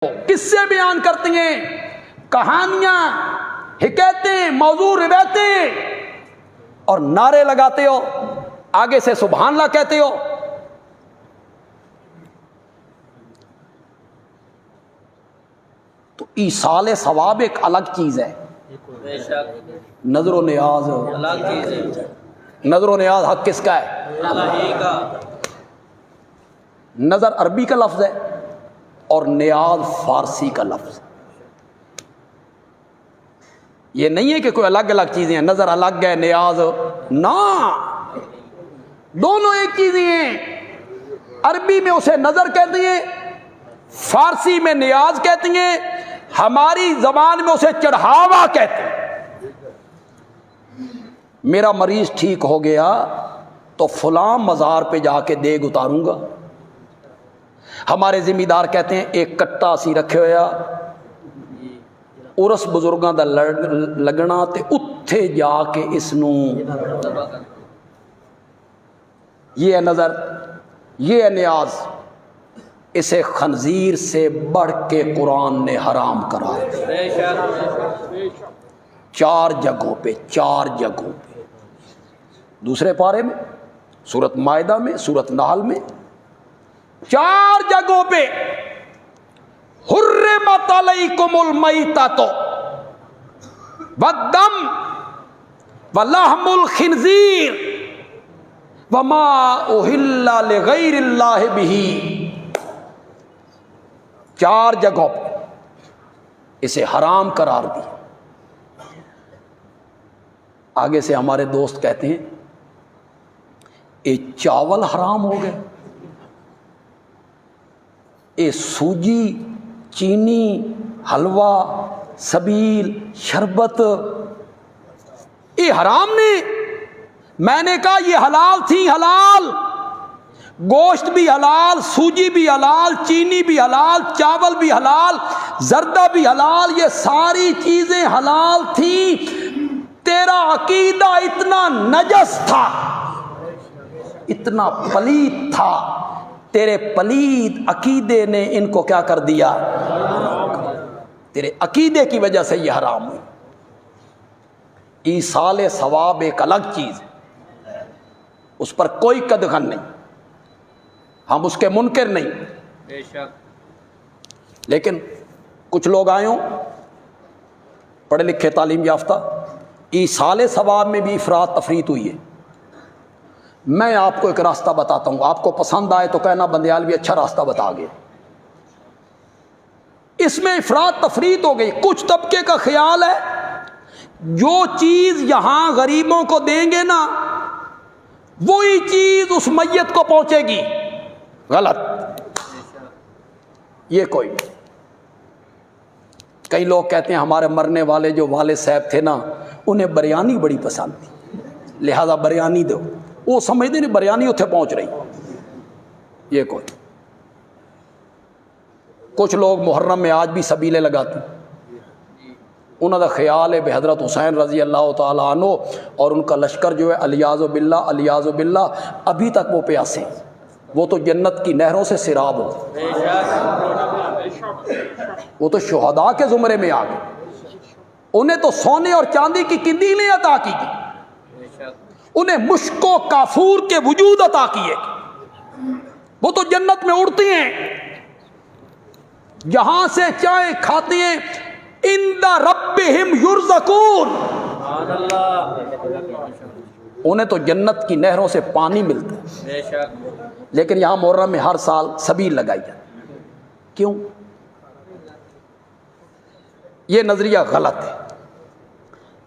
قصے بیان کرتی ہیں، کہانیاں، حکایتیں، موضوع روایتیں، اور نعرے لگاتے ہو، آگے سے سبحان اللہ کہتے ہو۔ تو ایصال ثواب ایک الگ چیز ہے، نظر و نیاز الگ چیز ہے۔ نظر و نیاز حق کس کا ہے؟ اللہ ہی کا۔ نظر عربی کا لفظ ہے اور نیاز فارسی کا لفظ ہے۔ یہ نہیں ہے کہ کوئی الگ الگ چیزیں ہیں، نظر الگ ہے نیاز نہ، دونوں ایک چیزیں ہیں۔ عربی میں اسے نظر کہتے ہیں، فارسی میں نیاز کہتے ہیں، ہماری زبان میں اسے چڑھاوا کہتے ہیں۔ میرا مریض ٹھیک ہو گیا تو فلاں مزار پہ جا کے دیگ اتاروں گا۔ ہمارے ذمہ دار کہتے ہیں ایک کٹا سی رکھے ہویا، ارس بزرگاں دا لگنا تے اتھے جا کے اس نو، یہ ہے نظر، یہ ہے نیاز۔ اسے خنزیر سے بڑھ کے قرآن نے حرام کرا دیا، چار جگہوں پہ، چار جگہوں پہ، دوسرے پارے میں، سورۃ مائدہ میں، سورۃ نحل میں، چار جگہوں پہ حرمت علیکم المیتۃ والدم ولحم الخنزیر وما اہل لغیر اللہ بہ، چار جگہوں پہ اسے حرام قرار دی۔ آگے سے ہمارے دوست کہتے ہیں اے چاول حرام ہو گئے، اے سوجی، چینی، حلوہ، سبیل، شربت، یہ حرام نے۔ میں نے کہا یہ حلال تھی، حلال، گوشت بھی حلال، سوجی بھی حلال، چینی بھی حلال، چاول بھی حلال، زردہ بھی حلال، یہ ساری چیزیں حلال تھیں۔ تیرا عقیدہ اتنا نجس تھا، اتنا پلید تھا، تیرے پلید عقیدے نے ان کو کیا کر دیا؟ تیرے عقیدے کی وجہ سے یہ حرام ہوئی۔ ایصال ثواب ایک الگ چیز ہے، اس پر کوئی قدغن نہیں، ہم اس کے منکر نہیں۔ بے شک۔ لیکن کچھ لوگ آئے ہوں پڑھے لکھے تعلیم یافتہ، ایصال ثواب میں بھی افراط تفریط ہوئی ہے۔ میں آپ کو ایک راستہ بتاتا ہوں، آپ کو پسند آئے تو کہنا بندیال بھی اچھا راستہ بتا گئے۔ اس میں افراط تفریط ہو گئی۔ کچھ طبقے کا خیال ہے جو چیز یہاں غریبوں کو دیں گے نا، وہی چیز اس میت کو پہنچے گی۔ غلط، یہ کوئی نہیں۔ کئی لوگ کہتے ہیں ہمارے مرنے والے جو والد صاحب تھے نا، انہیں بریانی بڑی پسند تھی، لہذا بریانی دو۔ وہ سمجھتے نہیں بریانی اتھے پہنچ رہی، یہ کوئی۔ کچھ لوگ محرم میں آج بھی سبیلے لگاتے ہیں، انہوں کا خیال ہے بے حضرت حسین رضی اللہ تعالیٰ عنہ اور ان کا لشکر جو ہے الیاذ باللہ، الیاذ باللہ، ابھی تک وہ پیاسے ہیں، وہ تو جنت کی نہروں سے سیراب ہو، وہ تو شہداء کے زمرے میں آ گئے۔ انہیں تو سونے اور چاندی کی قندیلیں عطا کی گئی، انہیں مشک و کافور کے وجود عطا کیے، وہ تو جنت میں اڑتی ہیں، جہاں سے چائے کھاتے ہیں۔ عند ربہم یرزقون، انہیں تو جنت کی نہروں سے پانی ملتا ہے، لیکن یہاں محرم میں ہر سال سبیل لگائی جاتی، کیوں؟ یہ نظریہ غلط ہے۔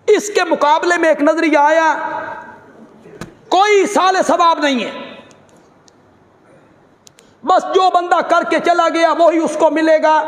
اس کے مقابلے میں ایک نظریہ آیا، کوئی ایصال ثواب نہیں ہے، بس جو بندہ کر کے چلا گیا وہی اس کو ملے گا۔